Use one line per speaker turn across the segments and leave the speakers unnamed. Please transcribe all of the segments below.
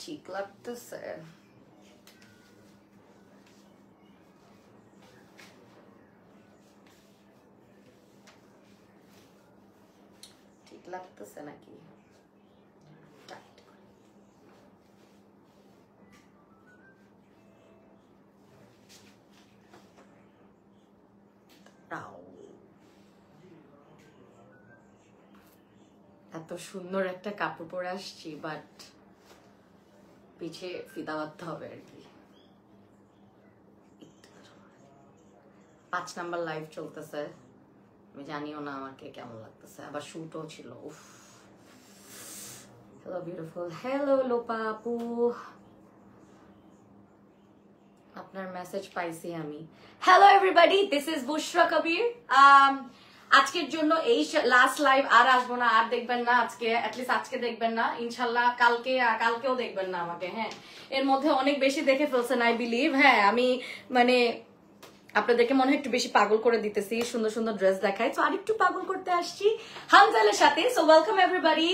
ঠিক লাগতেছে? ঠিক লাগতেছে নাকি? এত সুন্দর একটা কাপড় পরে আসছি, বাট পিছে ফিতা বাঁধতে হবে আর কি। 5 নাম্বার লাইভ চলতেছে, আমি জানিও না আমাকে কেমন লাগতেছে, আবার শুটও ছিল। উফ, হ্যালো বিউটিফুল, হ্যালো লোপা আপু, আপনার মেসেজ পাইছি আমি। হ্যালো এভরিবডি, দিস ইজ বুশরা কবির। আজকের জন্য এই লাস্ট লাইভ, আর আসবো না, আর দেখবেন না আজকে, অ্যাটলিস্ট আজকে দেখবেন না, ইনশাল্লাহ কালকেও দেখবেন না আমাকে। হ্যাঁ, এর মধ্যে অনেক বেশি দেখে ফেলছেন আই বিলিভ। হ্যাঁ, আমি মানে আপনাদেরকে মনে হয় একটু বেশি পাগল করে দিতেছি, সুন্দর সুন্দর ড্রেস দেখাই, তো আর একটু পাগল করতে আসছি হানজালের সাথে। So welcome everybody,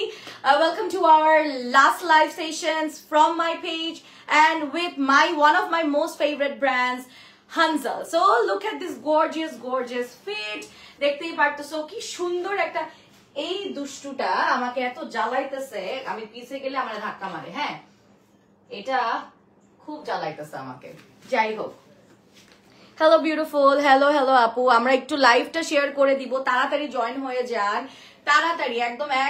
welcome to our last live sessions from my page and with one of my most favorite brands, Hanzal. So look at this gorgeous fit. দেখতেই পারতেছো কি সুন্দর একটা, এই দুষ্টুটা আমাকে এত জ্বালাইতেছে, আমি পিছে গেলে আমার ধাক্কা মারে। হ্যাঁ, এটা খুব জ্বালাইতেছে আমাকে। যাই হোক, হ্যালো বিউটিফুল, হ্যালো আপু, আমরা একটু লাইভটা শেয়ার করে দিব, তাড়াতাড়ি জয়েন হয়ে যান, তাড়াতাড়ি,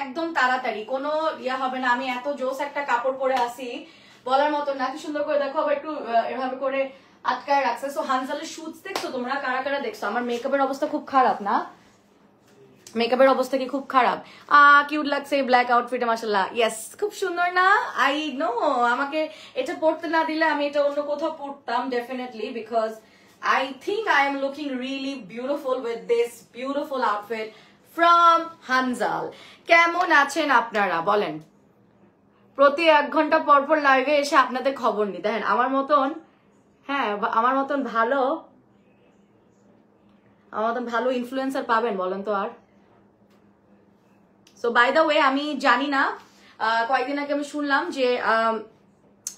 একদম তাড়াতাড়ি, কোনো ইয়া হবে না। আমি এত জোস একটা কাপড় পরে আসি, বলার মতো না। কি সুন্দর করে দেখো, আবার একটু এভাবে করে আটকায় রাখছে। সো হানজালের শুটস দেখছো তোমরা, কারা কারা দেখছো? আমার মেকআপের অবস্থা খুব খারাপ না? মেকআপের অবস্থা কি খুব খারাপ? কিউট লাগছে ব্ল্যাক আউটফিটে, মাশাআল্লাহ। ইয়েস, খুব সুন্দর না? আই নো, আমাকে এটা পড়তে না দিলে আমি এটা অন্য কোথাও পড়তাম definitely, because I think I am looking really beautiful with this beautiful outfit from Hanzal. কেমন আছেন আপনারা বলেন? প্রতি 1 ঘন্টা পর পর লাইভে এসে আপনাদের খবর নি, দেখেন আমার মতন। হ্যাঁ, আমার মতন ভালো ইনফ্লুয়েন্সার পাবেন বলেন তো আর? সো বাই দ্য ওয়ে, আমি জানি না, কয়েকদিন আগে আমি শুনলাম যে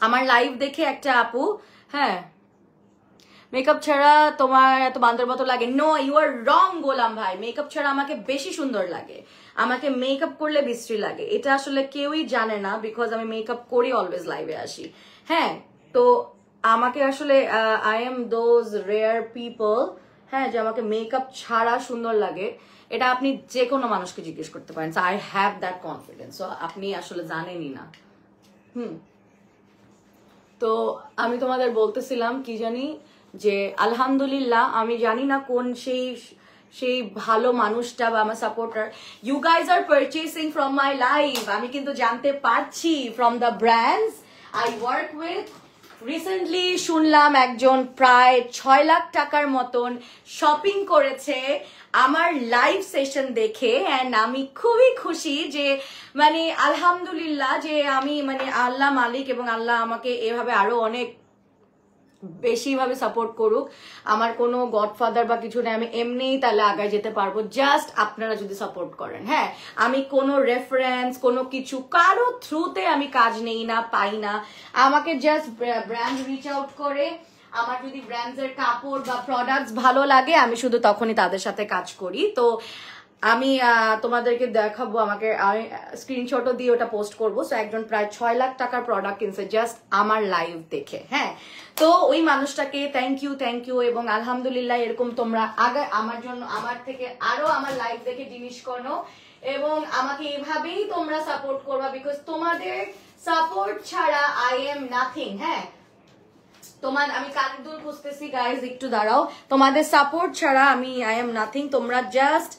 আমার লাইভ দেখে একটা আপু, হ্যাঁ, মেকআপ ছাড়া তোমার এত বান্দর মতো লাগে। নো, ইউ আর রং গোলাম ভাই, মেকআপ ছাড়া আমাকে বেশি সুন্দর লাগে, আমাকে মেকআপ করলে বিশ্রী লাগে। এটা আসলে কেউই জানে না, বিকজ আমি মেকআপ করি, অলওয়েজ লাইভে আসি। হ্যাঁ, তো আমাকে আসলে I am those rare people, হ্যাঁ, যে আমাকে মেকআপ ছাড়া সুন্দর লাগে। এটা আপনি যে কোনো মানুষকে জিজ্ঞেস করতে পারেন। I have that confidence. So আপনি আসলে জানেনই না। তো আমি তোমাদের বলতেছিলাম কি জানি, যে আলহামদুলিল্লাহ, আমি জানি না কোন সেই ভালো মানুষটা বা আমার supporter, you guys are purchasing from my life. আমি কিন্তু জানতে পারছি from the brands I work with. Recently শুনলাম একজন প্রায় 6 লাখ টাকার মতন শপিং করেছে আমার লাইভ সেশন দেখে, অ্যান্ড আমি খুবই খুশি যে মানে আলহামদুলিল্লাহ, যে আমি মানে আল্লাহ মালিক, এবং আল্লাহ আমাকে এভাবে আরো অনেক বেশি ভাবে সাপোর্ট করুক। আমার কোনো গডফাদার বা কিছু নেই, আমি এমনিই তাহলে আগায় যেতে পারবো, জাস্ট আপনারা যদি সাপোর্ট করেন। হ্যাঁ, আমি কোনো রেফারেন্স, কোনো কিছু কারো থ্রুতে আমি কাজ নেই না, পাই না। আমাকে জাস্ট ব্র্যান্ড রিচ আউট করে, আমার যদি ব্র্যান্ডের কাপড় বা প্রোডাক্টস ভালো লাগে, আমি শুধু তখনই তাদের সাথে কাজ করি। তো আমি তোমাদেরকে দেখাবো, আমাকে স্ক্রিনশটও দিয়ে ওটা পোস্ট করবো। সো একজন প্রায় 6 লাখ টাকার প্রোডাক্ট কিনছে জাস্ট আমার লাইভ দেখে। হ্যাঁ, তো ওই মানুষটাকে থ্যাংক ইউ, এবং আলহামদুলিল্লাহ, এরকম তোমরা আগে আমার জন্য, আমার থেকে আরো আমার লাইভ দেখে জিনিস করো, এবং আমাকে এভাবেই তোমরা সাপোর্ট করবা, বিকজ তোমাদের সাপোর্ট ছাড়া আই এম নাথিং। হ্যাঁ, আমি কানের দুল খুঁজতেছি গাইজ, একটু দাঁড়াও। তোমাদের সাপোর্ট ছাড়া আমি আই এম নাথিং। তোমরা জাস্ট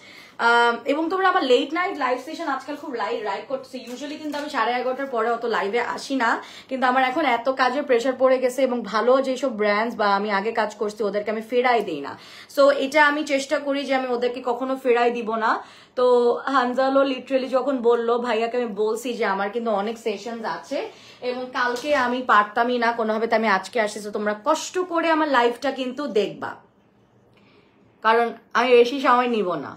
এবং তোমরা আমার লেট নাইট লাইভ সেশন আজকাল খুব লাইভ করতেছে। ইউজুয়ালি কিন্তু আমি 11:30টার পরে অত লাইভে আসি না, কিন্তু আমার এখন এত কাজের প্রেশার পড়ে গেছে, এবং ভালো যেসব ব্র্যান্ডস বা আমি আগে কাজ করছি ওদেরকে আমি ফেরাই দিই না। সো এটা আমি চেষ্টা করি যে আমি ওদেরকে কখনো ফেরাই দিব না। তো হানজালও লিটারেলি যখন বললো, ভাইয়াকে আমি বলছি যে আমার কিন্তু অনেক সেশনস আছে, এবং কালকে আমি পারতামই না কোনোভাবে, তো আমি আজকে আসছি। তো তোমরা কষ্ট করে আমার লাইভটা কিন্তু দেখবা, কারণ আমি বেশি সময় নিব না।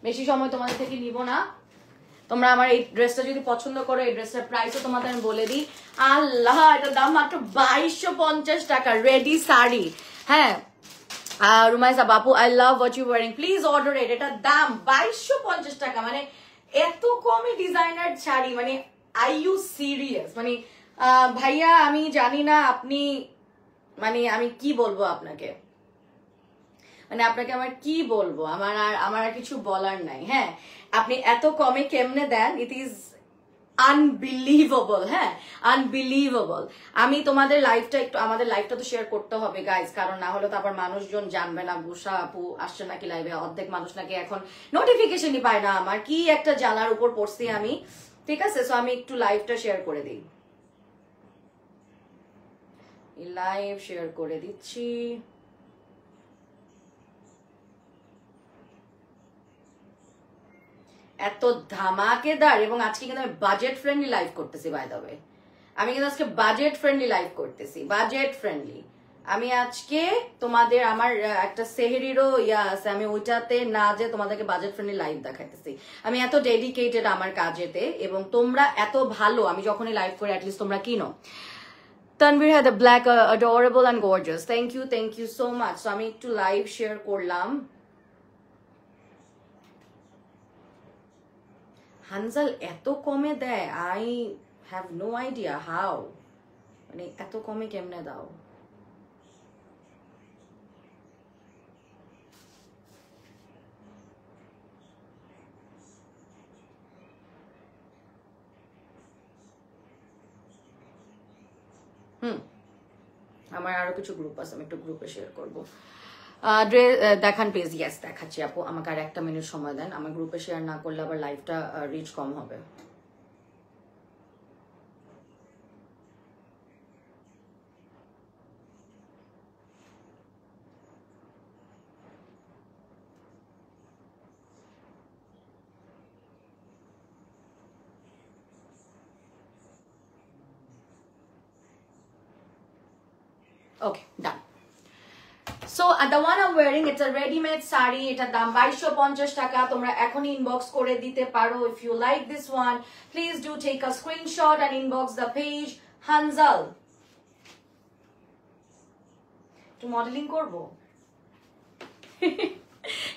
বেশি সময় তোমাদের থেকে নিব না। তোমরা আমার এই ড্রেসটা যদি পছন্দ করো, এই ড্রেসটার প্রাইসও তোমাদের আমি বলে দিই। আল্লাহ, এটার দাম মাত্র 2250 টাকা, রেডি শাড়ি। হ্যাঁ রুমাইসা বাপু, I love what you wearing, please order it. এটার দাম 2250 টাকা, মানে এত কমে ডিজাইনার শাড়ি, মানে আই ইউ সিরিয়াস? মানে ভাইয়া আমি জানি না আপনি, মানে আমি কি বলবো আপনাকে, মানে আপনাকে আমার কি বলবো, আমার আর কিছু বলার নাই। হ্যাঁ, আপনি এত কমে কেমনে দেন, ইট ইজ আনবিলিভেবল। হ্যাঁ, আনবিলিভেবল। আমি তোমাদের লাইফটা একটু, আমাদের লাইফটা তো শেয়ার করতে হবে গাইজ, কারণ না হলে তো আবার মানুষজন জানবে না বুসা আপু আসছে নাকি লাইভে। অর্ধেক মানুষ নাকি এখন নোটিফিকেশনই পায় না। আমার কি একটা জ্বালার উপর পড়ছি আমি, ঠিক আছে? সো আমি একটু লাইভটা শেয়ার করে দিই, লাইভ শেয়ার করে দিচ্ছি। এত ধামাকেদার, এবং আজকে কিন্তু আমি বাজেট ফ্রেন্ডলি লাইভ করতেছি। বাই দ্য ওয়ে, আমি কিন্তু আজকে বাজেট ফ্রেন্ডলি লাইভ করতেছি, বাজেট ফ্রেন্ডলি। আমি আজকে তোমাদের, আমার একটা সেহেরিরও ইয়া আছে, আমি ওইটাতে না যে তোমাদেরকে বাজেট ফ্রেন্ডলি লাইভ দেখাইতেছি। আমি এত ডেডিকেটেড আমার কাজেতে, এবং তোমরা এত ভালো, আমি যখনই লাইভ করি অ্যাটলিস্ট তোমরা কিনো। তানভীর হ্যাঁ, the black adorable and gorgeous, thank you so much. So আমি একটু লাইভ শেয়ার করলাম। হানজাল এত কমে দেয়, I have no idea how, মানে এত কমে কেমনে দাও? আমার আরো কিছু গ্রুপ আছে, আমি একটু গ্রুপে শেয়ার করবো। দেখান পেজ, ইয়েস দেখাচ্ছি আপু, আমাকে আর 1 মিনিট সময় দেন। আমার গ্রুপে শেয়ার না করলে আবার লাইভটা রিচ কম হবে। ওকে, ডান। So the one I'm wearing, it's a ready-made sari, এটার দাম 2250 টাকা। তোমরা এখনই ইনবক্স করে দিতে পারো। If you like this one, please do take a screenshot and inbox the page Hanzal. একটু মডেলিং করবো,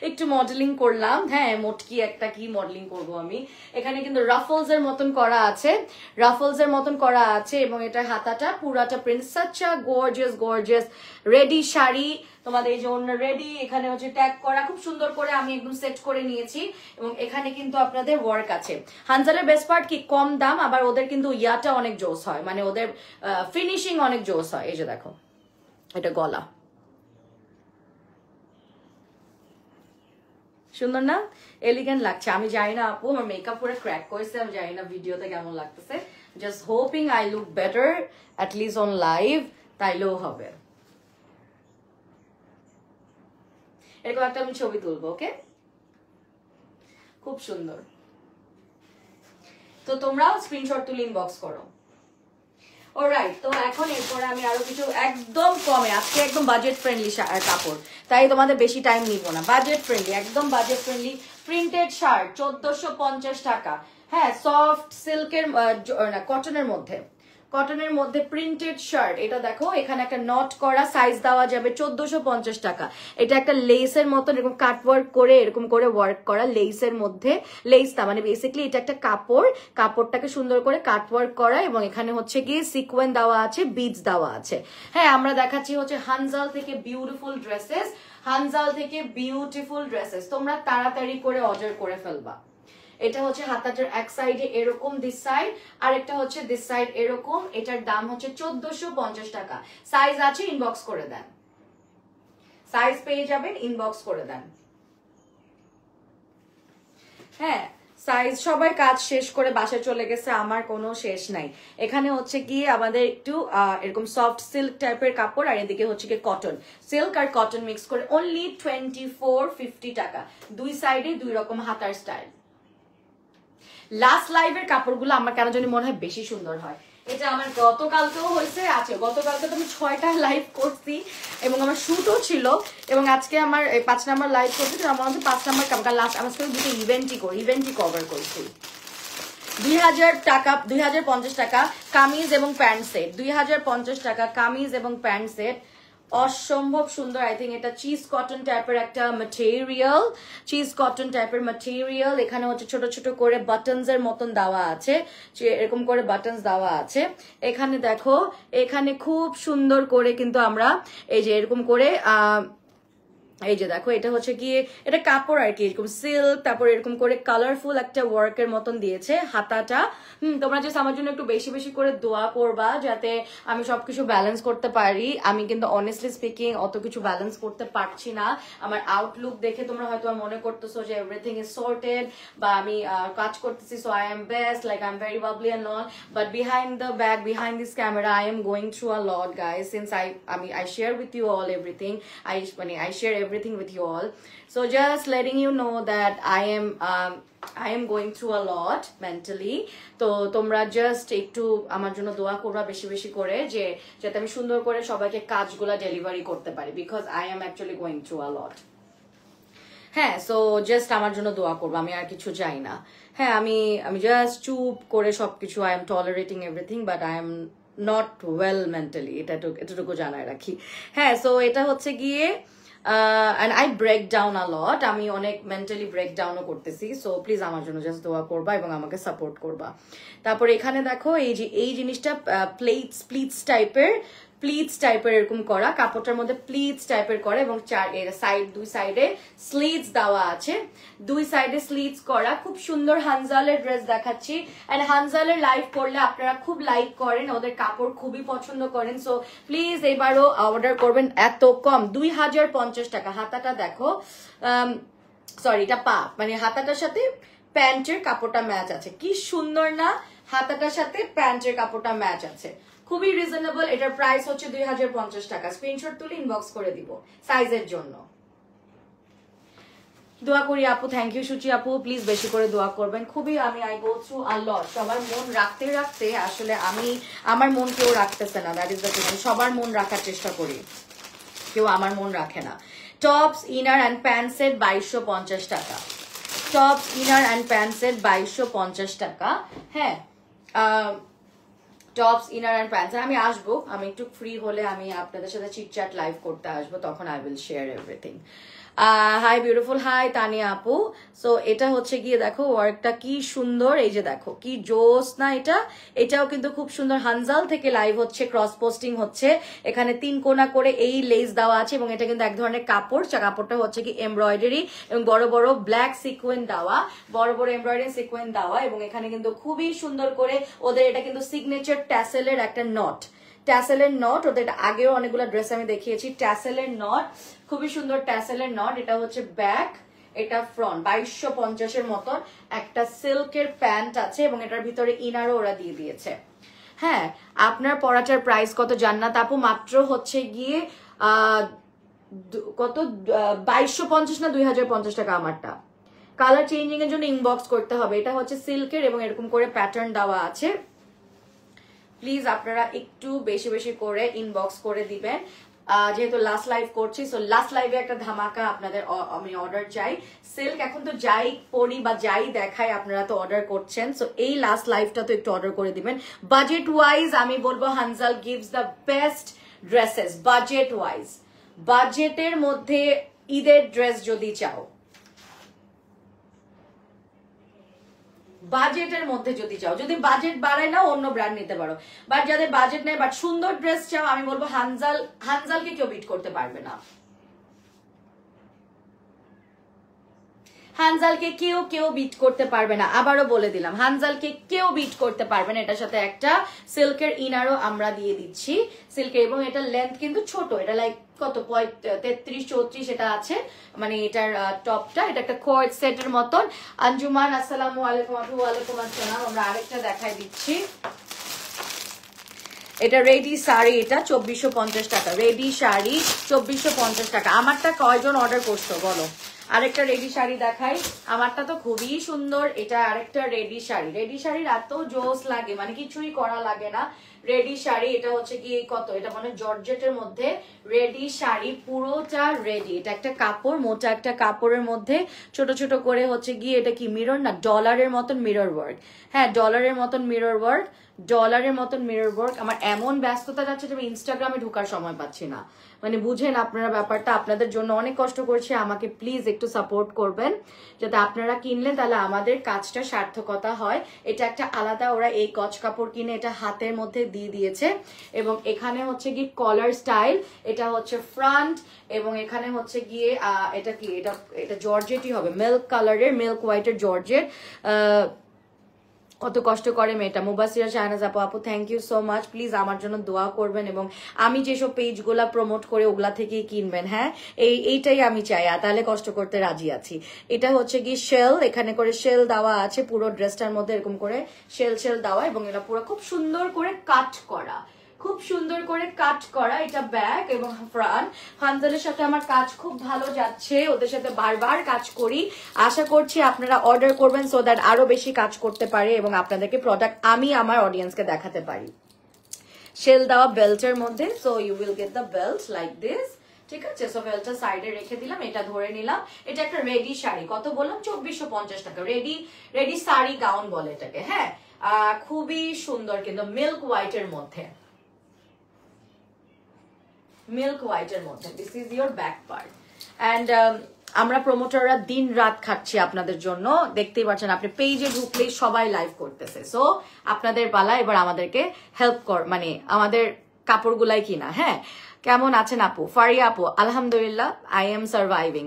একটু মডেলিং করলাম। হ্যাঁ, মোটকি একটা কি মডেলিং করব আমি। এখানে কিন্তু রাফলস এর মতন করা আছে, রাফলস এর মতন করা আছে, এবং এটা হাতাটা পুরাটা print. Such a gorgeous ready sari. তোমাদের এই যে অন্য রেডি, এখানে হচ্ছে ট্যাগ করা, খুব সুন্দর করে আমি একদম সেট করে নিয়েছি, এবং এখানে কিন্তু আপনাদের ওয়ার্ক আছে। হানজালের বেস্ট পার্ট কি, কম দাম, আবার ওদের কিন্তু ইয়াটা অনেক জোস হয়, মানে ওদের ফিনিশিং অনেক জোস হয়। এই যে দেখো, এটা গলা, সুন্দর না, এলিগেন্ট লাগছে। আমি জানি না আপু, আমার মেকআপ পুরো ক্র্যাক করেছে, আমি জানি না ভিডিওতে কেমন লাগতেছে। Just hoping I look better at least on live, তাইলেও হবে। এরকম একটা আমি ছবি তুলবো, ওকে? খুব সুন্দর। তো তোমরাও স্ক্রিনশট তুলে ইনবক্স করো। অলরাইট, তো এখন এরপরে আমি আরো কিছু একদম কমে, আজকে একদম বাজেট ফ্রেন্ডলি কাপড়, তাই তোমাদের বেশি টাইম নিব না। বাজেট ফ্রেন্ডলি, একদম বাজেট ফ্রেন্ডলি প্রিন্টেড শার্ট 1450 টাকা। হ্যাঁ, সফট সিল্কের না, কটনের মধ্যে প্রিন্টেড শার্ট। এটা দেখো, এখানে একটা নট করা, সাইজ দেওয়া যাবে 1450 টাকা। এটা একটা লেসের মতন এরকম কাট ওয়ার্ক করে, এরকম করে ওয়ার্ক করা লেসের মধ্যে, লেসটা মানে বেসিক্যালি এটা একটা কাপড়টাকে সুন্দর করে কাট ওয়ার্ক করা, এবং এখানে হচ্ছে গিয়ে সিকোয়েন দেওয়া আছে, বিডস দেওয়া আছে। হ্যাঁ, আমরা দেখাচ্ছি হচ্ছে হানজাল থেকে বিউটিফুল ড্রেসেস। তোমরা তাড়াতাড়ি করে অর্ডার করে ফেলবা। এটা হচ্ছে হাতাটার এক সাইডে এরকম, দিস সাইড, আর একটা হচ্ছে দিস সাইড এরকম। এটার দাম হচ্ছে 1450 টাকা। সাইজ আছে, ইনবক্স করে দেন, সাইজ পেয়ে যাবেন, ইনবক্স করে দেন। হ্যাঁ, সাইজ সবাই কাজ শেষ করে বাসায় চলে গেছে, আমার কোনো শেষ নাই। এখানে হচ্ছে কি আমাদের একটু এরকম সফট সিল্ক টাইপের কাপড়, আর এদিকে হচ্ছে কি কটন, সিল্ক আর কটন মিক্স করে অনলি 2450 টাকা। দুই সাইডে দুই রকম হাতার স্টাইল। লাস্ট লাইভের কাপড়গুলো আমার কেন জানি মনে হয় বেশি সুন্দর হয়। এটা আমার গতকালকেও হয়েছে আছে, গতকালকে তো আমি 6টা লাইভ করছি এবং আমার শুটও ছিল, এবং আজকে আমার 5 নাম্বার লাইভ করছি, আমার মধ্যে 5 নাম্বার কারণ লাস্ট আমার সাথে দুটো ইভেন্টই কভার করছি। 2000 টাকা 2050 টাকা কামিজ এবং প্যান্ট সেট, 2050 টাকা কামিজ এবং প্যান্ট সেট, অসম্ভব সুন্দর। আই থিঙ্ক এটা চিজ কটন টাইপের একটা ম্যাটেরিয়াল, চিজ কটন টাইপের ম্যাটেরিয়াল। এখানে হচ্ছে ছোট ছোট করে বাটনস এর মতন দেওয়া আছে, এরকম করে বাটনস দেওয়া আছে। এখানে দেখো, এখানে খুব সুন্দর করে কিন্তু আমরা এই যে এরকম করে এই যে দেখো, এটা হচ্ছে কি, এটা কাপড় আর কি, এরকম সিল্ক, তারপর এরকম করে কালারফুল একটা ওয়ার্কের মতন দিয়েছে হাতাটা। তোমরা জাস্ট আমার জন্য একটু বেশি বেশি করে দোয়া করবা যাতে আমি সবকিছু ব্যালেন্স করতে পারি। আমি কিন্তু অনেস্টলি স্পিকিং অত কিছু ব্যালেন্স করতে পারছি না। আমার আউটলুক দেখে তোমরা হয়তো মনে করতেছো যে এভরিথিং ইজ সর্টেড, বা আমি কাজ করতেছি, so I am best, like I am very bubbly and all, but behind the back, behind this camera, I am going through a lot guys, since I share with you all everything. I share everything with you all, so just letting you know that I am going through a lot mentally. তো তোমরা just একটু আমার জন্য দোয়া করবা বেশি বেশি করে, যে যাতে আমি সুন্দর করে সবাইকে কাজগুলা ডেলিভারি করতে পারি, because I am actually going through a lot. হ্যাঁ, সো জাস্ট আমার জন্য দোয়া করবো, আমি আর কিছু চাই না। হ্যাঁ, আমি জাস্ট চুপ করে সবকিছু, I am tolerating everything, but I am not well mentally, এতটুকু জানায় রাখি। হ্যাঁ, সো এটা হচ্ছে গিয়ে and I break down a lot, আমি অনেক মেন্টালি ব্রেক ডাউনও করতেছি, সো প্লিজ আমার জন্য জাস্ট দোয়া করবা এবং আমাকে সাপোর্ট করবা। তারপর এখানে দেখো, এই জিনিসটা প্লিটস টাইপের এরকম করা, কাপড়টার মধ্যে প্লিটস টাইপের করা, এবং দুই সাইডে স্লিভস দেওয়া আছে, দুই সাইডে স্লিভস করা। খুব সুন্দর হানজালের ড্রেস দেখাচ্ছি, এন্ড হানজালের লাইভ করলে আপনারা খুব লাইক করেন, ওদের কাপড় খুবই পছন্দ করেন, সো প্লিজ এবারও অর্ডার করবেন। এত কম 2050 টাকা। হাতাটা দেখো, সরি এটা পা, মানে হাতাটার সাথে প্যান্টের কাপড়টা ম্যাচ আছে, কি সুন্দর না, হাতাটার সাথে প্যান্টের কাপড়টা ম্যাচ আছে, খুবই রিজনেবল। এটার প্রাইস হচ্ছে 2050 টাকা। স্ক্রিনশট তুলে ইনবক্স করে দিব সাইজের জন্য। দোয়া করি আপু, থ্যাংক ইউ সুচি আপু, প্লিজ বেশি করে দোয়া করবেন। খুবই আই গো থ্রু আ লট, সবার মন রাখতে রাখতে আসলে আমার মন কেউ রাখতেছে না, দ্যাট ইজ দ্য থিং। সবার মন রাখার চেষ্টা করি, কেউ আমার মন রাখে না। Tops inner and pant set 2250 টাকা। Tops inner and pant set 2250 টাকা। হ্যাঁ, টপস ইনার অ্যান্ড প্যান্টস। আমি আসবো, আমি একটু ফ্রি হলে আমি আপনাদের সাথে চিটচ্যাট লাইভ করতে আসবো, তখন I will share everything. Hi beautiful, hi Tania আপু। সো এটা হচ্ছে গিয়ে দেখো ওয়ার্কটা কি সুন্দর, এই যে দেখো কি জোস না, এটাও কিন্তু খুব সুন্দর। হানজাল থেকে লাইভ হচ্ছে, ক্রস পোস্টিং হচ্ছে, এখানে 3 কোনা করে এই লেস দেওয়া আছে, এবং এটা কিন্তু এক ধরনের কাপড়, কাপড়টা হচ্ছে কি এমব্রয়ডারি এবং বড় বড় ব্ল্যাক সিকোয়েন দেওয়া, বড় বড় এমব্রয়ডারি সিকোয়েন দেওয়া, এবং এখানে কিন্তু খুবই সুন্দর করে ওদের এটা কিন্তু সিগনেচার ট্যাসেলের একটা নট, ট্যাসেলের নট, ওদের আগেও অনেকগুলো ড্রেস আমি দেখিয়েছি, ট্যাসেলের নট, খুবই সুন্দর ট্যাসেলের নট। এটা হচ্ছে ব্যাক, এটা ফ্রন্ট। 2250 মতন একটা সিল্কের প্যান্ট আছে, এবং এটার ভিতরে ইনারও ওরা দিয়ে দিয়েছে। হ্যাঁ, আপনার পরাটার প্রাইস কত জান্নাত আপু? মাত্র হচ্ছে গিয়ে কত 2250 না 2050 টাকা আমারটা। কালার চেঞ্জিং এর জন্য ইনবক্স করতে হবে। এটা হচ্ছে সিল্কের এবং এরকম করে প্যাটার্ন দেওয়া আছে। প্লিজ আপনারা একটু বেশি বেশি করে ইনবক্স করে দিবেন, যেহেতু লাস্ট লাইভ করছি, সো লাস্ট লাইভে একটা ধামাকা আপনাদের আমি অর্ডার চাই। সিল্ক এখন তো যাই পরি বা যাই দেখাই আপনারা তো অর্ডার করছেন, সো এই লাস্ট লাইভটা তো একটু অর্ডার করে দিবেন। বাজেট ওয়াইজ আমি বলবো Hanzal gives the best dresses. Budget wise, বাজেটের মধ্যে ঈদের ড্রেস যদি চাও, বাজেটের মধ্যে যদি চাও, যদি বাজেট বাড়ায় না অন্য ব্র্যান্ড নিতে পারো, বাট যাদের বাজেট নেই বাট সুন্দর ড্রেস চাও, আমি বলবো হানজালকে কেউ বিট করতে পারবে না। হানজালকে কেউ বিট করতে পারবে না, আবারও বলে দিলাম, হানজালকে কেউ বিট করতে পারবে না। এটার সাথে একটা সিল্কের ইনারও আমরা দিয়ে দিচ্ছি, সিল্কের, এবং এটা লেন্থ কিন্তু ছোট, এটা লাইক কত 33-34 এটা আছে, মানে এটার টপটা, এটা একটা কোয়ার্ড সেটের মতন। আঞ্জুমান আসসালামু আলাইকুম আপু। ওয়ালাইকুম আসসালাম। আমরা আরেকটা দেখাই দিচ্ছি, এটা রেডি শাড়ি, এটা 2450 টাকা। রেডি শাড়ি 2450 টাকা। আমারটা কয়জন অর্ডার করছো বলো? আরেকটা রেডি শাড়ি দেখাই, আমারটা তো খুবই সুন্দর, এটা আরেকটা রেডি শাড়ি। রেডি শাড়ির এত জোস লাগে, মানে কিছুই করা লাগে না। রেডি শাড়ি, এটা হচ্ছে কি কত, এটা মানে জর্জেটের মধ্যে রেডি শাড়ি, পুরোটা রেডি। এটা একটা কাপড়, মোটা একটা কাপড়ের মধ্যে ছোট ছোট করে হচ্ছে গিয়ে, এটা কি মিরর না, ডলারের মতন মিরর ওয়ার্ক। হ্যাঁ, ডলারের মতন মিরর ওয়ার্ক, ডলারের মতন মিরর ওয়ার্ক। আমার এমন ব্যস্ততা যাচ্ছে যে আমি ইনস্টাগ্রামে ঢোকার সময় পাচ্ছি না, মানে বুঝেন আপনারা ব্যাপারটা। আপনাদের জন্য অনেক কষ্ট করছি, আমাকে প্লিজ একটু সাপোর্ট করবেন, যাতে আপনারা কিনলেন তাহলে আমাদের কাজটা সার্থকতা হয়। এটা একটা আলাদা, ওরা এই কচ কাপড় কিনে এটা হাতের মধ্যে দিয়ে দিয়েছে, এবং এখানে হচ্ছে গিয়ে কলার স্টাইল, এটা হচ্ছে ফ্রন্ট, এবং এখানে হচ্ছে গিয়ে এটা কি, এটা জর্জেটই হবে, মিল্ক কালারের, মিল্ক হোয়াইটের জর্জেট। কত কষ্ট করে মেয়েটা। মুবাসিরা শাহনাজ আপু, আপু thank you so much. Please আমার জন্য দোয়া করবেন, এবং আমি যেসব পেজগুলা প্রমোট করে ওগুলা থেকেই কিনবেন। হ্যাঁ, এইটাই আমি চাই, তাহলে কষ্ট করতে রাজি আছি। এটা হচ্ছে কি শেল, এখানে করে শেল দেওয়া আছে পুরো ড্রেসটার মধ্যে, এরকম করে শেল দেওয়া, এবং এটা পুরো খুব সুন্দর করে কাট করা, খুব সুন্দর করে কাট করা। এটা ব্যাক এবং ফ্রন্ট। হানজালের সাথে আমার কাজ খুব ভালো যাচ্ছে, ওদের সাথে বারবার কাজ করি। আশা করছি আপনারা অর্ডার করবেন, সো দ্যাট আরো বেশি কাজ করতে পারে এবং আপনাদেরকে প্রোডাক্ট আমি আমার অডিয়েন্সকে দেখাতে পারি। শেল দেওয়া বেল্টের মধ্যে, so you will get the belt like this. ঠিক আছে, সো বেল্টটা সাইডে রেখে দিলাম, এটা ধরে নিলাম। এটা একটা রেডি শাড়ি, কত বললাম, 2450 টাকা। রেডি শাড়ি গাউন বলে এটাকে। হ্যাঁ, খুবই সুন্দর, কিন্তু মিল্ক হোয়াইটের মধ্যে, মিল্ক হোয়াইটের মধ্যে। This is your back part. And আমরা প্রমোটাররা দিন রাত খাচ্ছি আপনাদের জন্য, দেখতেই পাচ্ছেন, আপনি পেজে ঢুকলেই সবাই লাইভ করতেছে। সো আপনাদের পালা এবার আমাদেরকে হেল্প মানে আমাদের কাপড়গুলাই কিনা। হ্যাঁ, কেমন আছেন আপু? ফারিয়া আপু, আলহামদুলিল্লাহ, I am surviving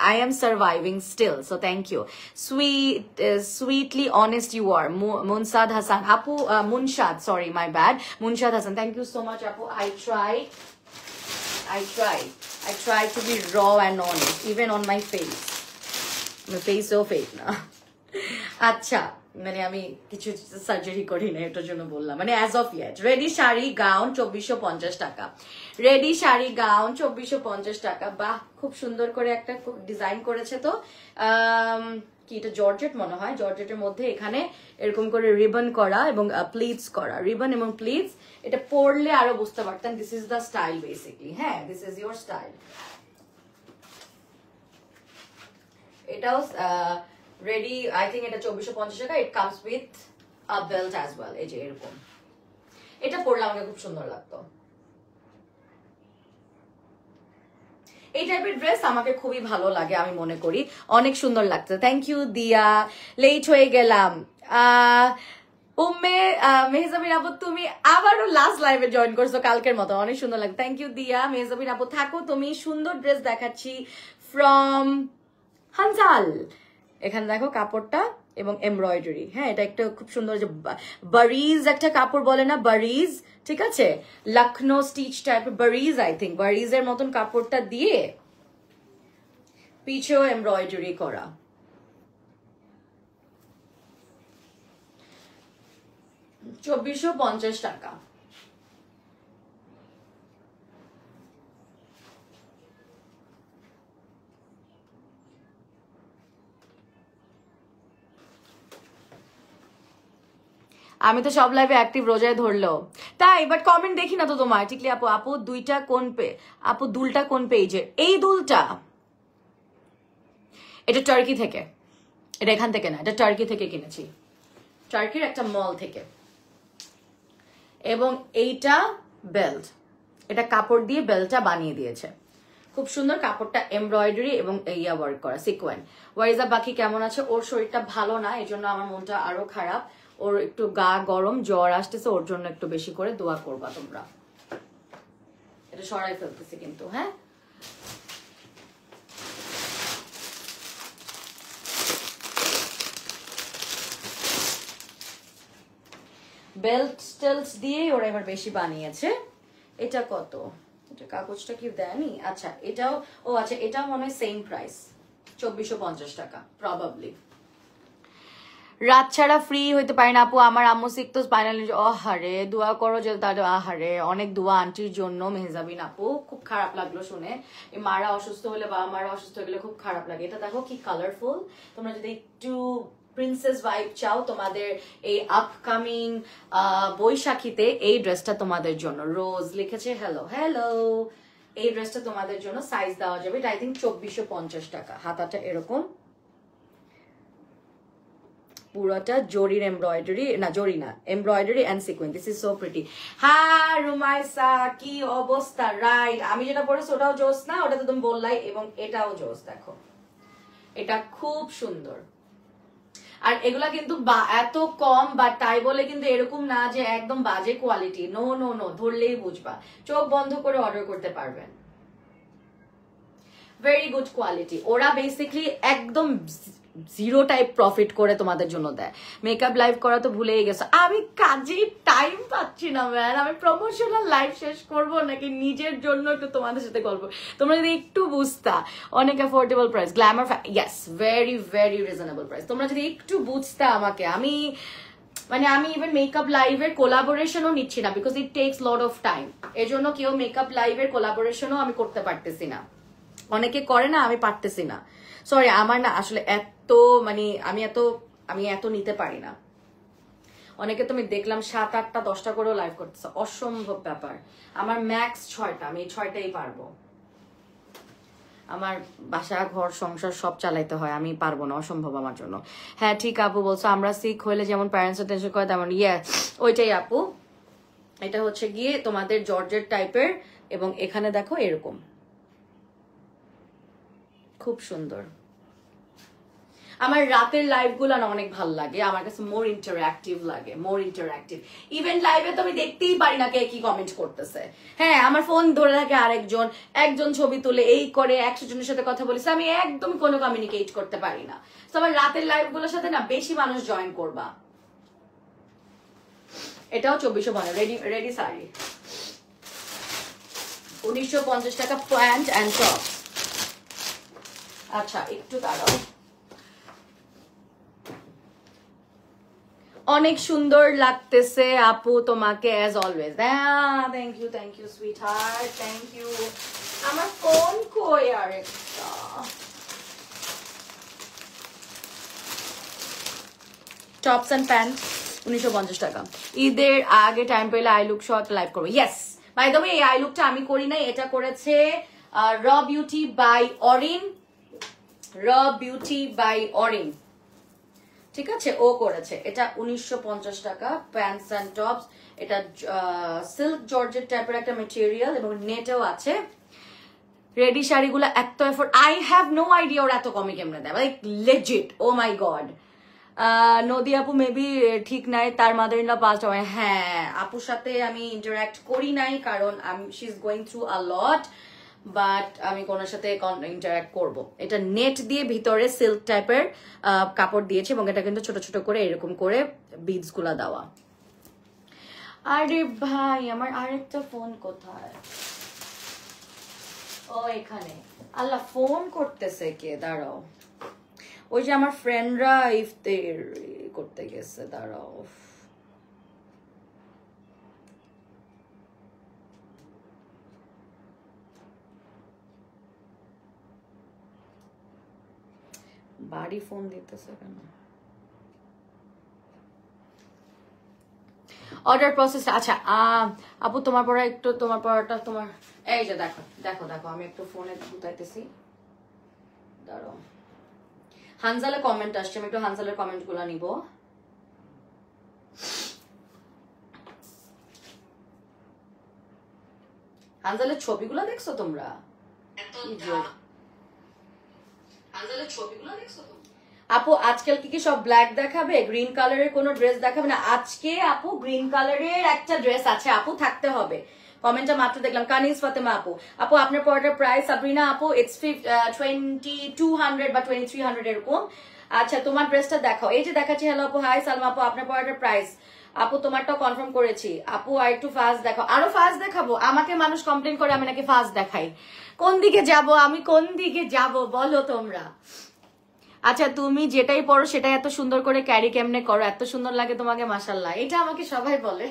I am surviving still, so thank you. Sweetly honest you are. Munsad Hasan আপু, Munsad, sorry my bad, Munsad Hasan, thank you so much আপু। I try to be raw and honest, even on my face. My face so fake না। আচ্ছা, মানে আমি কিছু surgery করি না, এটার জন্য বললাম, মানে as of yet. Ready sari gown 2450 টাকা। রেডি শাড়ি গাউন 2450 টাকা। বাহ, খুব সুন্দর করে একটা ডিজাইন করেছে তো। কি এটা জর্জেট মনে হয়, জর্জেটের মধ্যে এখানে এরকম করে রিবন করা এবং প্লিটস করা, রিবন এবং প্লিটস। এটা পরলে আরো বুঝতে পারতেন this is the style basically. হ্যাঁ, দিস ইজ ইয়োর স্টাইল। এটাও রেডি, আই থিঙ্ক এটা 2450 টাকা। It comes with a belt as well. এই যে এরকম, এটা পরলে আমাকে খুব সুন্দর লাগতো। এই টাইপের ড্রেস আমাকে খুবই ভালো লাগে, আমি মনে করি অনেক সুন্দর লাগছে। থ্যাংক ইউ দিয়া। লেট হয়ে গেলাম। উম্মে মেহজাবিন আপু, তুমি আবারও লাস্ট লাইভে জয়েন করছো কালকের মতো, অনেক সুন্দর লাগে। থ্যাংক ইউ দিয়া। মেহজাবিন আপু থাকো, তুমি সুন্দর ড্রেস দেখাচ্ছি ফ্রম হানজাল। এখানে দেখো কাপড়টা এবং এমব্রয়ডারি। হ্যাঁ, এটা একটা খুব সুন্দর, যে বারিজ একটা কাপড় বলে না, বারিজ, ঠিক আছে, লখনৌ স্টিচ টাইপের বারিজ, আই থিঙ্ক বারিজের মতন কাপড়টা দিয়ে পিছেও এমব্রয়ডারি করা। $2450 টাকা। আমি তো সব লাইভে অ্যাক্টিভ, রোজায় ধরলো তাই, বাট কমেন্ট দেখি না তো তোমার। ঠিকলি আপু, আপু দুইটা কোন আপু দুলটা কোন পেজের? এই দুলটা এটা টার্কি থেকে, এটা এখান থেকে না, এটা টার্কি থেকে কিনেছি, টার্কির একটা মল থেকে। এবং এইটা বেল্ট, এটা কাপড় দিয়ে বেল্টটা বানিয়ে দিয়েছে, খুব সুন্দর। কাপড়টা এমব্রয়ডারি এবং ইয়া ওয়ার্ক করা, সিকোয়েন্স। ওয়ারিজা বাকি কেমন আছে? ওর শরীরটা ভালো না, এই জন্য আমার মনটা আরো খারাপ। ওর একটু গা গরম, জ্বর আসতেছে, ওর জন্য একটু বেশি করে দোয়া করবা তোমরা। এটা সরাই ফেলতেছি কিন্তু। হ্যাঁ, বেল্ট টেলস দিয়ে ওরা এবার বেশি বানিয়েছে। এটা কত? এটা কাগজটা কি দেয়নি? আচ্ছা, এটাও, ও আচ্ছা, এটাও মনে হয় সেম প্রাইস, 2450 টাকা প্রবাবলি। রাত ছাড়া ফ্রি হইতে পারি না আপু, আমার আম্মু শিখতো স্পাইনাল। আহারে দোয়া করো যে তাদের, আহারে অনেক দোয়া আন্টির জন্য মেহজাবিন আপু। খুব খারাপ লাগলো শুনে, এই মারা অসুস্থ হলে বা মারা অসুস্থ হয়ে গেলে খুব খারাপ লাগে। এটা দেখো কি কালারফুল, তোমরা যদি একটু প্রিন্সেস ভাইব চাও তোমাদের এই আপকামিং বৈশাখীতে, এই ড্রেসটা তোমাদের জন্য। রোজ লিখেছে হ্যালো হ্যালো, এই ড্রেসটা তোমাদের জন্য। সাইজ দেওয়া যাবে, এটা আই থিঙ্ক 2450 টাকা। হাতাটা এরকম, পুরোটা জরির এমব্রয়ডারি, না জরি না, embroidery and sequence. This is so pretty. হ্যাঁ রুমাইসা কি অবস্থা? রাইট, আমি যেটা পরেছি ওটাও জোস না, ওটা তো তুমি বললাই, এবং এটাও জোস। দেখো এটা খুব সুন্দর। আর এগুলা কিন্তু এত কম, বা তাই বলে কিন্তু এরকম না যে একদম বাজে কোয়ালিটি। নো নো নো, ধরলেই বুঝবা, চোখ বন্ধ করে অর্ডার করতে পারবেন। Very good quality. ওরা বেসিকলি একদম জিরো টাইপ প্রফিট করে তোমাদের জন্য দেয়। মেকআপ লাইভ করা তো ভুলেই গেছো। আমি কাজে টাইম পাচ্ছি না ম্যান, আমি প্রমোশনাল লাইভ শেষ করব নাকি নিজের জন্য একটু তোমাদের সাথে গল্প। তোমরা যদি একটু বুঝতা, অনেক affordable price, Glamour, yes very very reasonable price. তোমরা যদি একটু বুঝতা আমাকে, আমি ইভেন মেকআপ লাইভের কোলাবোরেশনও নিচ্ছি না, because it takes lot of time. এজন্য কেউ মেকআপ লাইভের কোলাবোরেশনও আমি করতে পারতেছি না। অনেকে করে না, আমি পারতেছি না, সরি। আমার না আসলে এত আমি এত নিতে পারি না। অনেকে তো আমি দেখলাম 7, 8টা 10টা করেও লাইভ করতেছে, অসম্ভব ব্যাপার। আমার ম্যাক্স 6টা, আমি এই 6টাই পারবো। আমার বাসা ঘর সংসার সব চালাইতে হয়, আমি পারবো না, অসম্ভব আমার জন্য। হ্যাঁ ঠিক আপু বলছো, আমরা সিক হইলে যেমন প্যারেন্টস টেনশন করে তেমন, ওইটাই আপু। এটা হচ্ছে গিয়ে তোমাদের জর্জেট টাইপের, এবং এখানে দেখো এরকম খুব সুন্দর। আমার রাতের লাইভ গুলা না অনেক ভালো লাগে, আমার কাছে মোর ইন্টারঅ্যাক্টিভ লাগে, মোর ইন্টারঅ্যাক্টিভ। ইভেন্ট লাইভে তো আমি দেখতেই পারি না কে কি কমেন্ট করতেছে। হ্যাঁ আমার ফোন ধরে থাকে আরেকজন, একজন ছবি তুলে এই করে 100 জনের সাথে কথা বলেছে, আমি একদম কোনো কমিউনিকেট করতে পারি না। তো আমার রাতের লাইভ গুলোর সাথে না বেশি মানুষ জয়েন করবা। এটাও 2450 রেডি শাড়ি, 1950 টাকা প্যান্ট অ্যান্ড টপ। আচ্ছা একটু দাঁড়াও, অনেক সুন্দর লাগতেছে আপু তোমাকে as always. Thank you sweetheart, thank you. আমার ফোন কই আরেকটা? টপস অ্যান্ড প্যান্ট 1950 টাকা। ঈদের আগে টাইম পেলে আই লুক শট লাইভ করবো। ইয়েস, বাই দ্য ওয়ে এই আই লুকটা আমি করি নাই, এটা করেছে র বিউটি বাই অরিন, র বিউটি বাই অরিন, ঠিক আছে, ও করেছে। এটা 1950 টাকা, প্যান্টস অ্যান্ড টপস। এটা সিল্ক জর্জেট টাইপের একটা মেটেরিয়াল, এবং নেটেও আছে। রেডি শাড়িগুলো এত effort, I have no idea ওরা এত কমে কেমনে দেয়, like legit. Oh my god. নদী আপু মেবি ঠিক নাই, তার মাদার ইন ল পাস্ট হয়। হ্যাঁ আপুর সাথে আমি ইন্টারাক্ট করি নাই, কারণ she is going through a lot, but আমি কোনোর সাথে ইন্টারাক্ট করবো। এটা নেট দিয়ে ভিতরে সিল্ক টাইপের কাপড় দিয়েছে, এবং এটা কিন্তু ছোট ছোট করে এরকম করে বিডস গুলা দেওয়া। আরে ভাই আমার আরেকটা ফোন কোথায়? ও এখানে। আল্লাহ ফোন করতেছে কে, দাঁড়াও। ওই যে আমার ফ্রেন্ডরা ইফতার করতে গেছে, দাঁড়াও। বাড়ি ফোন দিতেছে কেন? Order process. আচ্ছা আপু তোমার পড়া একটু, তোমার পড়াটা তোমার, এই যে দেখো দেখো দেখো, আমি একটু ফোনে গুতাইতেছি, দাঁড়াও। হানজালের কমেন্ট আসছে, আমি একটু হানজালের কমেন্ট গুলা নিব। হানজালের ছবিগুলা দেখছো তোমরা? হানজালের ছবিগুলা দেখছো তোমরা? আপু আজকাল কি সব ব্ল্যাক দেখাবে? গ্রিন কালারের কোনো ড্রেস দেখাবে না? আজকে আপু গ্রিন কালারের একটা ড্রেস আছে আপু, থাকতে হবে। কমেন্টটা মাত্র দেখলাম, কানিজ ফাতেমা আপু। আপু আপনার পড়াটার প্রাইস সাবরিনা আপু ইটস 2200 বা 2300 এরকম। আচ্ছা তোমার ড্রেসটা দেখাও। এই যে দেখাচ্ছি। হ্যালো আপু, হাই সালমা আপু, আপনার পড়াটার প্রাইস আপু তোমারটাও কনফার্ম করেছি আপু। আর একটু ফাস্ট দেখাও। আরো ফাস্ট দেখাবো? আমাকে মানুষ কমপ্লেন করে আমি নাকি ফাস্ট দেখাই। কোন দিকে যাব আমি, কোন দিকে যাব বলো তোমরা? আচ্ছা তুমি যেটাই পরো সেটাই এত সুন্দর করে ক্যারি কেমনে করো, এত সুন্দর লাগে তোমাকে, মাশাআল্লাহ। এটা আমাকে সবাই বলে।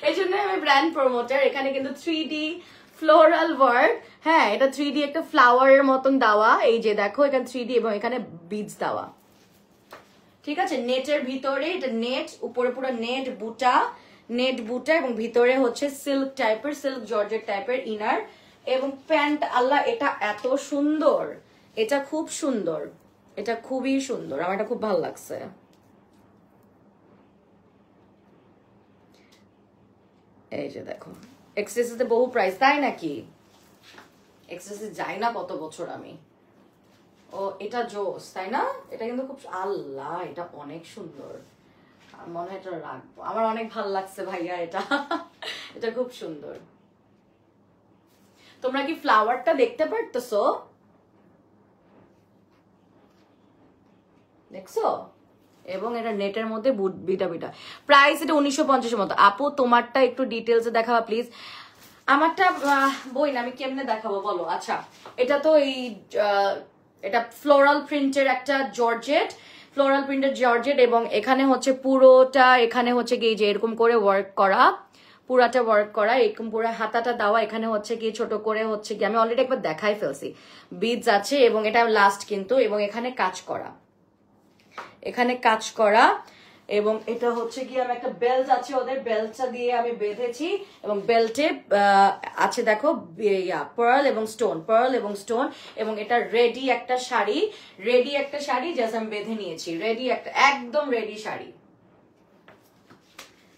এই জন্য আমি ব্র্যান্ড প্রমোটার। এখানে কিন্তু 3D ফ্লোরাল ওয়ার্ক, হ্যাঁ এটা 3D একটা ফ্লাওয়ারের মতন দেওয়া, এই যে দেখো এখানে 3D এবং এখানে বিডস দেওয়া, ঠিক আছে। নেটের ভিতরে এটা নেট, উপরে পুরো নেট বুটা, নেট বুটা এবং ভিতরে হচ্ছে সিল্ক টাইপের, সিল্ক জর্জেট টাইপের ইনার এবং প্যান্ট। আল্লাহ এটা এত সুন্দর, এটা খুব সুন্দর, এটা খুবই সুন্দর, আমার এটা খুব ভালো লাগছে। এই যে দেখো এক্সেসিতে বহু প্রাইস, তাই নাকি? এক্সেসে যাই না কত বছর আমি। ও এটা জোস, তাই না? এটা কিন্তু খুব, আল্লাহ এটা অনেক সুন্দর, মনে হয় এটা রাখবো, আমার অনেক ভালো লাগছে ভাইয়া এটা। এটা খুব সুন্দর। তোমরা কি ফ্লাওয়ারটা দেখতে পারতেছো? দেখছো? এবং এটা নেটের মধ্যে বিটা বিটা। প্রাইস এটা 1950 মতো। আপু তোমারটা একটু ডিটেলসে দেখাবা প্লিজ। আমারটা বই না, আমি কেমনে দেখাবো বলো। আচ্ছা এটা তো এই এটা ফ্লোরাল প্রিন্টের একটা জর্জেট, ফ্লোরাল প্রিন্টের জর্জেট এবং এখানে হচ্ছে পুরোটা, এখানে হচ্ছে কি যে এরকম করে ওয়ার্ক করা, পুরাটা ওয়ার্ক করা, এরকম পুরো হাতাটা দেওয়া, এখানে হচ্ছে কি ছোট করে হচ্ছে কি, আমি অলরেডি একবার দেখাই ফেলছি, বিডস আছে এবং এটা লাস্ট কিন্তু, এবং এখানে কাজ করা, এখানে কাজ করা এবং এটা হচ্ছে কি আমি একটা বেল্ট আছে ওদের, বেল্টটা দিয়ে আমি বেঁধেছি এবং বেল্টে আছে দেখো পার্ল এবং স্টোন, পার্ল এবং স্টোন, এবং এটা রেডি একটা শাড়ি, রেডি একটা শাড়ি জাস্ট আমি বেঁধে নিয়েছি, রেডি একটা একদম রেডি শাড়ি,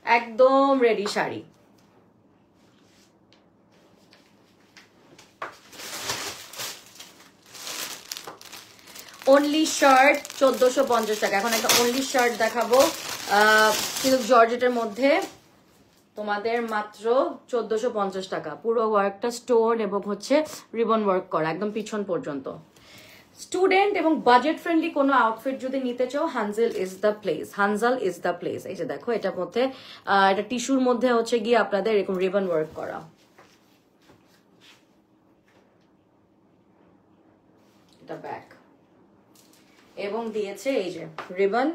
একদম রেডি শাড়ি। অনলি শার্ট 1450 টাকা। এখন একটা অনলি শার্ট দেখাবো কিন্তু জর্জেটের মধ্যে, তোমাদের মাত্র 1450 টাকা। পুরো ওয়ার্কটা স্টোন এবং হচ্ছে রিবন ওয়ার্ক করা একদম পিছন পর্যন্ত। স্টুডেন্ট এবং বাজেট ফ্রেন্ডলি কোনো আউটফিট যদি নিতে চাও, Hanzel is the place, Hanzal is the place. এই যে দেখো এটার মধ্যে এটা টিস্যুর মধ্যে হচ্ছে গিয়ে আপনাদের এরকম রিবন ওয়ার্ক করা, এটা ব্যাক এবং দিয়েছে এই যে রিবন,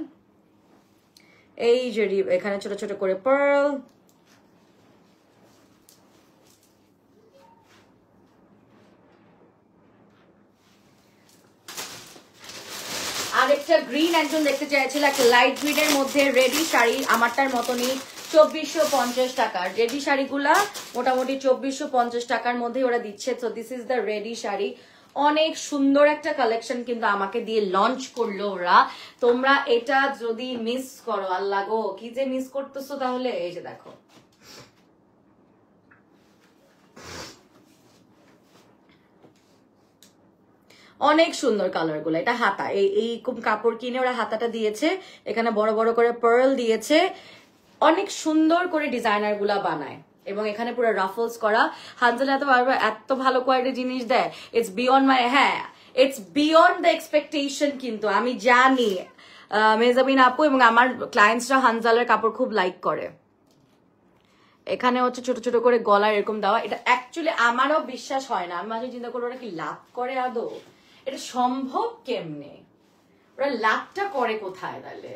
এই যে এখানে ছোট ছোট করে পার্ল, আরেকটা গ্রিন একজন দেখতে চাইছিল, একটা লাইট গ্রিনের মধ্যে রেডি শাড়ি, আমারটার মতনই 2450 টাকা। রেডি শাড়িগুলা মোটামুটি 2450 টাকার মধ্যে ওরা দিচ্ছে। তো this is the ready sari, অনেক সুন্দর একটা কালেকশন কিন্তু আমাকে দিয়ে লঞ্চ করলো ওরা। তোমরা এটা যদি মিস করো, আল্লাহ গো কি যে মিস করতেছো তাহলে। এই যে দেখো অনেক সুন্দর কালার গুলো। এটা হাতা, এই কাপড় কিনে ওরা হাতাটা দিয়েছে, এখানে বড় বড় করে পার্ল দিয়েছে, অনেক সুন্দর করে ডিজাইনার গুলা বানায় এবং এখানে পুরো রাফলস করা। হানজাল এত ভালো কোয়ালিটির জিনিস দেয়, ইটস বিয়ন্ড মাই, হ্যাঁ ইটস বিয়ন্ড দ্য এক্সপেকটেশন। কিন্তু আমি জানি মেজাবিন আপু এবং আমার ক্লায়েন্টসরা হানজালের কাপড় খুব লাইক করে। এখানে হচ্ছে ছোট ছোট করে গলার এরকম দেওয়া, এটা অ্যাকচুয়ালি আমারও বিশ্বাস হয় না, আমি মাঝে চিন্তা করি ওরা কি লাভ করে আদৌ, এটা সম্ভব কেমনে, ওরা লাভটা করে কোথায় তাহলে,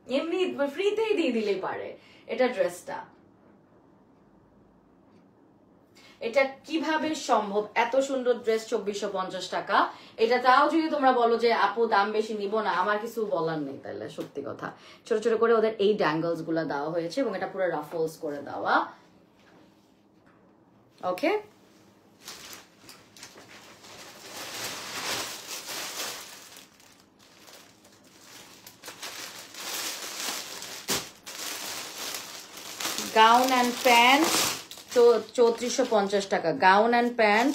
এমনি ফ্রিতেই দিয়ে দিলেই পারে। এটা ড্রেসটা, এটা কিভাবে সম্ভব, এত সুন্দর ড্রেস 2450 টাকা। এটা তাও যদি তোমরা বলো যে আপু দাম বেশি নিব না, আমার কিছু বলার নেই তাহলে, সত্যি কথা। ছোট ছোট করে ওদের এই ড্যাঙ্গলস গুলা দেওয়া হয়েছে এবং এটা পুরো রাফলস করে দেওয়া। ওকে, গাউন অ্যান্ড প্যান্ট 3450 টাকা। গাউন অ্যান্ড প্যান্ট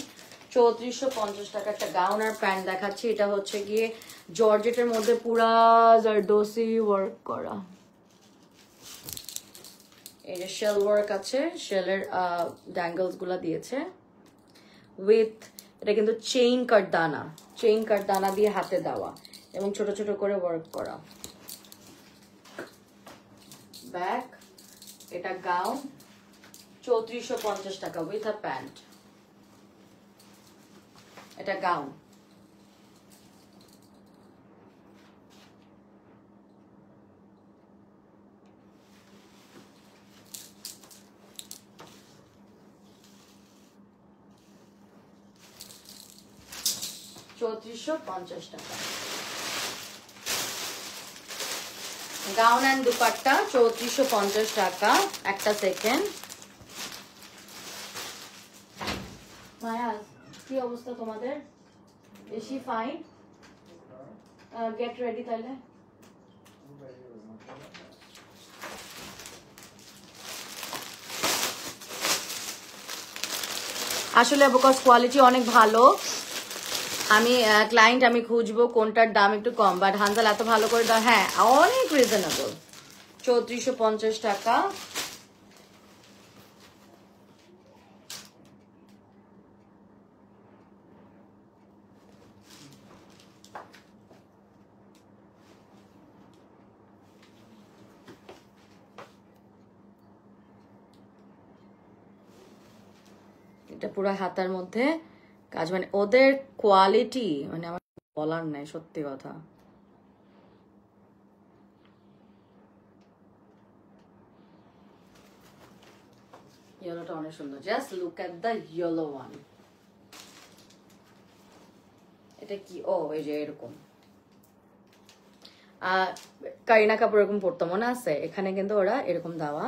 3450 টাকা। একটা গাউন আর প্যান্ট দেখাচ্ছি, এটা হচ্ছে গিয়ে জর্জেটের মধ্যে পুরা জারদোসি ওয়ার্ক করা, এই যে শেল ওয়ার্ক আছে, শেলের ড্যাঙ্গলস গুলা দিয়েছে উইথ, এটা কিন্তু চেইন কাটদানা, চেইন কাটদানা দিয়ে হাতে দেওয়া এবং ছোট ছোট করে ওয়ার্ক করা। ব্যাক, এটা গাউন 3450 টাকা উইথ আ প্যান্ট, এটা গাউন 3450 টাকা। গাউন এন্ড দুপাট্টা 3450 টাকা। একটা সেকেন্ড। মায়া কি অবস্থা তোমাদের? বেশি ফাইন? গেট রেডি তাহলে। আসলে বিকজ কোয়ালিটি অনেক ভালো, আমি ক্লায়েন্ট আমি খুঁজবো কোনটার দাম একটু কম, বাট হানজাল এত ভালো করে দাও। হ্যাঁ অনেক রিজনেবল, 3450 টাকা। এটা পুরো হাতার মধ্যে কাজ, মানে ওদের কোয়ালিটি মানে আমার বলার নাই, সত্যি কথা। ইয়েলোটা অনেক সুন্দর, just look at the yellow one. এটা কি? ও এই যে এরকম কারিনা কাপুর এরকম পড়তো, মনে আছে? এখানে কিন্তু ওরা এরকম দেওয়া।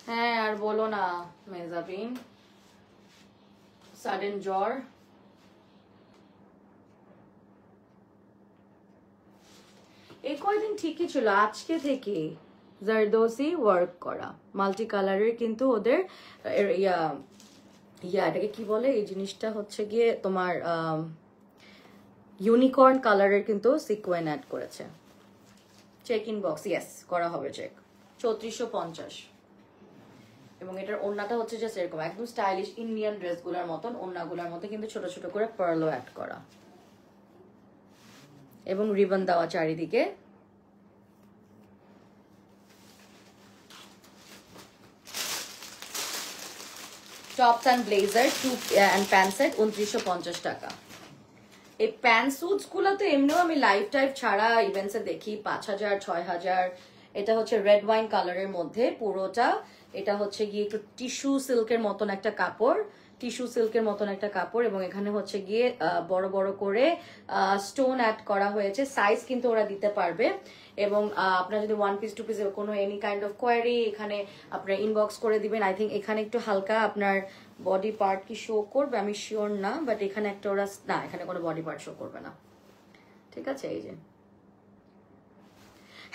হ্যাঁ আর বলো না মেজাবিন, সাডেন জ্বর। এই কয়দিন ঠিকই ছিল, আজকে থেকে জারদোসি ওয়ার্ক করা মাল্টি কালারের, কিন্তু ওদের এটাকে কি বলে এই জিনিসটা, হচ্ছে গিয়ে তোমার ইউনিকর্ন কালারের কিন্তু সিকোয়েন অ্যাড করেছে। চেক ইন বক্স, ইয়েস করা হবে চেক। 3450। এবং এটার ওড়নাটা হচ্ছে জাস্ট এরকম একদম স্টাইলিশ ইন্ডিয়ান ড্রেসগুলোর মতন, ওড়নাগুলোর মধ্যে কিন্তু ছোট ছোট করে পার্লও অ্যাড করা এবং রিবন দেওয়া চারিদিকে। Tops and blazer and pant set 2950 টাকা। এই প্যান্ট স্যুটস গুলো তো এমনিও আমি লাইফ টাইপ ছাড়া ইভেন্টসে দেখি 5000 6000। এটা হচ্ছে রেড ওয়াইন কালারের মধ্যে পুরোটা। এটা হচ্ছে গিয়ে একটু টিস্যু সিল্কের মতন একটা কাপড়, টিস্যু সিল্কের মতন একটা কাপড়, এবং এখানে হচ্ছে গিয়ে বড় বড় করে স্টোন অ্যাড করা হয়েছে। সাইজ কিন্তু ওরা দিতে পারবে, এবং আপনার যদি 1 পিস 2 পিস কোনো এনি কাইন্ড অফ কোয়ারি এখানে আপনার ইনবক্স করে দিবেন। আই থিঙ্ক এখানে একটু হালকা আপনার বডি পার্ট কি শো করবে আমি শিওর না, বাট এখানে একটা ওরা না, এখানে কোনো বডি পার্ট শো করবে না। ঠিক আছে, এই যে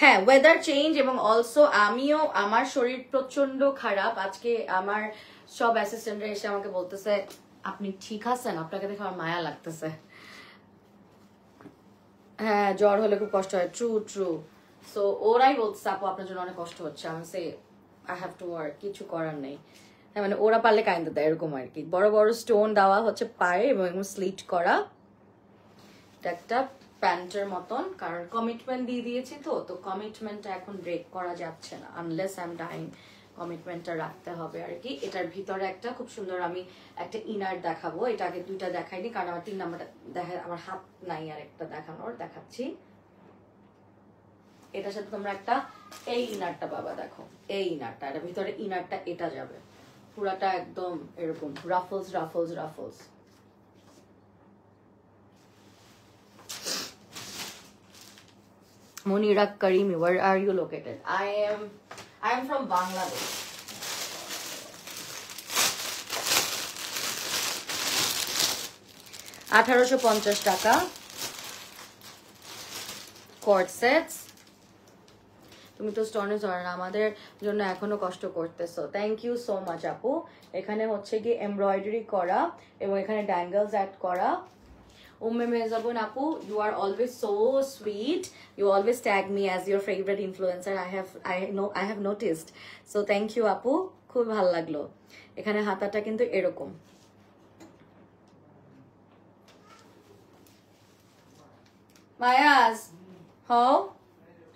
হ্যাঁ ওয়েদার চেঞ্জ, এবং অলসো আমিও আমার শরীর প্রচন্ড খারাপ আজকে। আমার সব অ্যাসিস্ট্যান্টরা এসে আমাকে বলতেছে আপনি ঠিক আছেন, আপনাকে দেখে আমার মায়া লাগতেছে। হ্যাঁ জ্বর হলে খুব কষ্ট হয়, ট্রু ট্রু। সো ওরাই বলতেছে আপু আপনার জন্য অনেক কষ্ট হচ্ছে। আমি say I have to work, কিছু করার নেই। হ্যাঁ মানে ওরা পারলে কাইন্দা দেয় এরকম আর কি। বড় বড় স্টোন দেওয়া হচ্ছে পায়ে এবং স্লিট করা। এটা একটা প্যান্টের মতন, কারণ কমিটমেন্ট দিয়ে দিয়েছি তো কমিটমেন্টটা এখন ব্রেক করা যাচ্ছে না, আনলেস আই এম ডাইং। কমিটমেন্টটা রাখতে হবে আর কি। এটার ভিতরে একটা খুব সুন্দর আমি একটা ইনার দেখাবো, এটা আগে দুইটা দেখাইনি কারণ আমার 3 নাম্বারটা দেখা আমার হাত নাই আর একটা দেখানোর, দেখাচ্ছি। এটার সাথে তোমরা একটা এই ইনারটা পাবা, দেখো এই ইনারটা, এটার ভিতরে ইনারটা এটা যাবে পুরাটা একদম এরকম Raffles Raffles Raffles. Munira Karimi, where are you located? I am from Bangladesh. $1850 টাকা কর্ড সেটস। তুমি তো স্টোনে ধরো না, আমাদের জন্য এখনো কষ্ট করতেছো। থ্যাংক ইউ সো মাচ আপু। এখানে হচ্ছে কি এমব্রয়ডারি করা এবং এখানে ড্যাঙ্গেলস অ্যাড করা। Umme Mezabun Apu, you are always so sweet. You always tag me as your favorite influencer. I have noticed. So thank you Apu. খুব ভালো লাগলো। এখানে হাতাটা কিন্তু এরকম। মায়াজ হও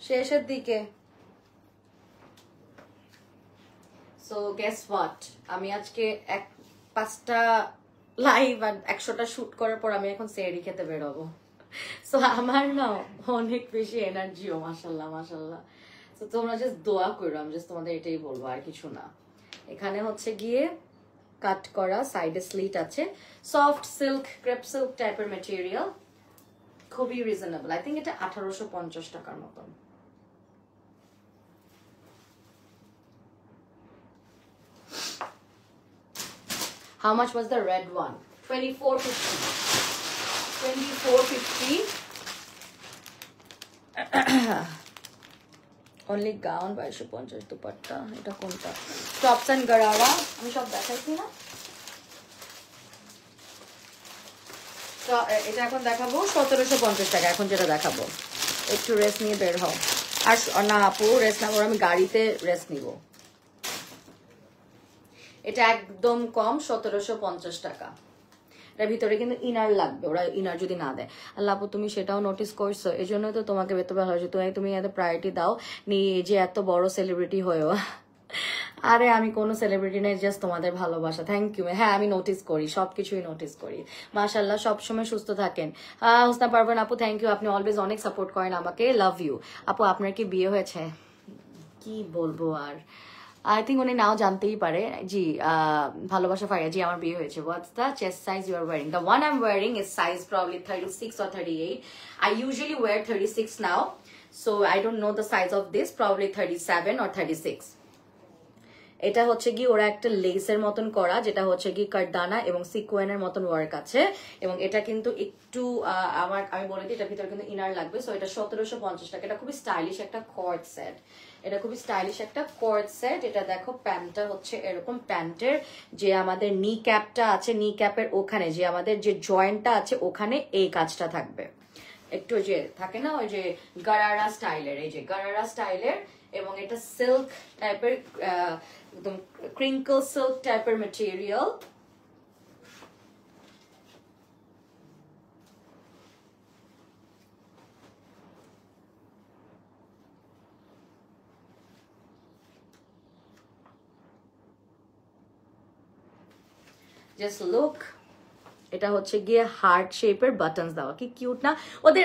শেষের দিকে। So guess what? আমি আজকে 5টা লাইভ আর 100টা শুট করার পর আমি এখন সেহরি খেতে বেরোবো। সো আমার না অনেক বেশি এনার্জিও, মাশাল্লাহ মাশাল্লাহ। তো তোমরা জাস্ট দোয়া করো, আমি জাস্ট তোমাদের এটাই বলবো, আর কিছু না। এখানে হচ্ছে গিয়ে কাট করা, সাইডে স্লিট আছে, সফট সিল্ক, ক্রেপ সিল্ক টাইপের মেটেরিয়াল, খুবই রিজনেবল। আই থিঙ্ক এটা 1850 টাকার মতন। How much was the red one? 2450. 2450. Only gown 2250 dupatta. এটা কোনটা? টপস এন্ড গারারা আমি সব দেখাইছি না? তো এটা এখন দেখাবো 1750 টাকা। এখন যেটা দেখাবো, একটু রেস্ট নিয়ে বের হও। আর না আপু, রেস্ট না, আমি গাড়িতে রেস্ট নিব। এটা একদম কম, 1750 টাকা। এটার ভিতরে কিন্তু ইনার লাগবে, ওরা ইনার যদি না দেয়। আল্লাহ আপু তুমি সেটাও নোটিস করছো, এই জন্য তো তোমাকে বেতন ভালো হয়েছে, তুমি এত প্রায়োরিটি দাও নিয়ে যে এত বড় সেলিব্রিটি হয়েও। আরে আমি কোনো সেলিব্রিটি নেই, জাস্ট তোমাদের ভালোবাসা। Thank you. হ্যাঁ আমি নোটিস করি, সবকিছুই নোটিস করি। মাশাআল্লাহ, সবসময় সুস্থ থাকেন। হোসনা পারবেন আপু, থ্যাংক ইউ, আপনি অলওয়েজ অনেক সাপোর্ট করেন আমাকে, লাভ ইউ। আপু আপনার কি বিয়ে হয়েছে? কি বলবো আর, আই থিঙ্ক উনি নাও জানতেই পারে। জি ভালোবাসা ফারিয়া, জি আমার বিয়ে হয়েছে। What's the chest size you are wearing? The one I am wearing is size probably 36 or 38. I usually wear 36 now, so I don't know the size of this, probably 37 or 36. এটা হচ্ছে কি ওরা একটা লেসের মতন করা, যেটা হচ্ছে কি কারদানা এবং সিকোয়েনের মতন ওয়ার্ক আছে, এবং এটা কিন্তু একটু আমি বলে দিই এটার ভিতরে কিন্তু ইনার লাগবে। সো এটা 1750 টাকা। এটা খুবই স্টাইলিশ একটা কর্ড সেট, এটা খুবই স্টাইলিশ একটা কর্ড সেট। এটা দেখো প্যান্টটা হচ্ছে এরকম, প্যান্টের যে আমাদের নি ক্যাপটা আছে, নি ক্যাপের ওখানে যে আমাদের যে জয়েন্টটা আছে ওখানে এই কাজটা থাকবে। একটু যে থাকে না ওই যে গারারা স্টাইলের, এই যে গারারা স্টাইলের, এবং এটা সিল্ক টাইপের, একদম ক্রিঙ্কল সিল্ক টাইপের মেটেরিয়াল। জাস্ট লুক, এটা হচ্ছে গিয়ে হার্ট শেপের বাটনস দেওয়া, কি কিউট না? ওদের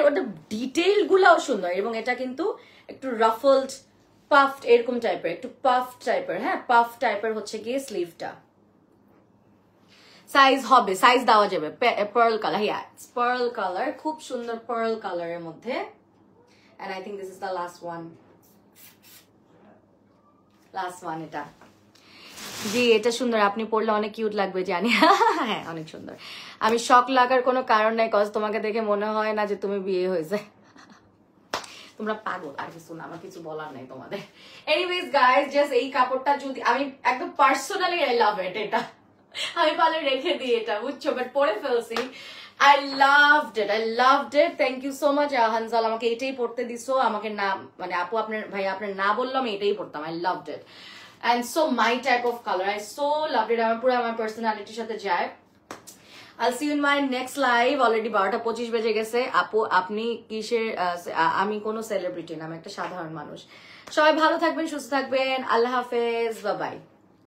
ডিটেইল গুলাও সুন্দর, এবং এটা কিন্তু একটু রাফলড পাফড এরকম টাইপের, একটু পাফ টাইপের। হ্যাঁ পাফ টাইপের হচ্ছে গিয়ে স্লিভটা। সাইজ হবে, সাইজ দেওয়া যাবে। পার্ল কালার, হ্যাঁ পার্ল কালার, খুব সুন্দর পার্ল কালারের মধ্যে। And I think this is the last one. এটা জি এটা সুন্দর, আপনি পড়লে অনেক কিউট লাগবে জানি। হ্যাঁ অনেক সুন্দর। আমি শক লাগার কোনো কারণ নাই, কজ তোমাকে দেখে মনে হয় না যে তুমি বিয়ে হয়েছে। তোমরা পাগল, আর কিছু না, আমার কিছু বলার নাই তোমাদের। এনিওয়েজ গাইস, জাস্ট এই কাপড়টা যদি আমি একদম পার্সোনালি আই লাভ ইট। এটা আমি পালে রেখে দিই এটা, বুঝছো, বাট পরে ফেলছি। I loved it. Thank you so much Hanzal, আমাকে এটাই পড়তে দিছো। আমাকে না মানে আপু আপনার ভাই আপনার না বললাম, এটাই পড়তাম। I loved it and so my type of color, I so loved it. আমার পুরো আমার পার্সোনালিটির সাথে যায়। I'll see you in my next live. Already 12:25 বেজে গেছে। আপু আপনি কিসের? আমি কোনো সেলিব্রিটি না, আমি একটা সাধারণ মানুষ। সবাই ভালো থাকবেন, সুস্থ থাকবেন। আল্লাহ হাফেজ, বাই বাই।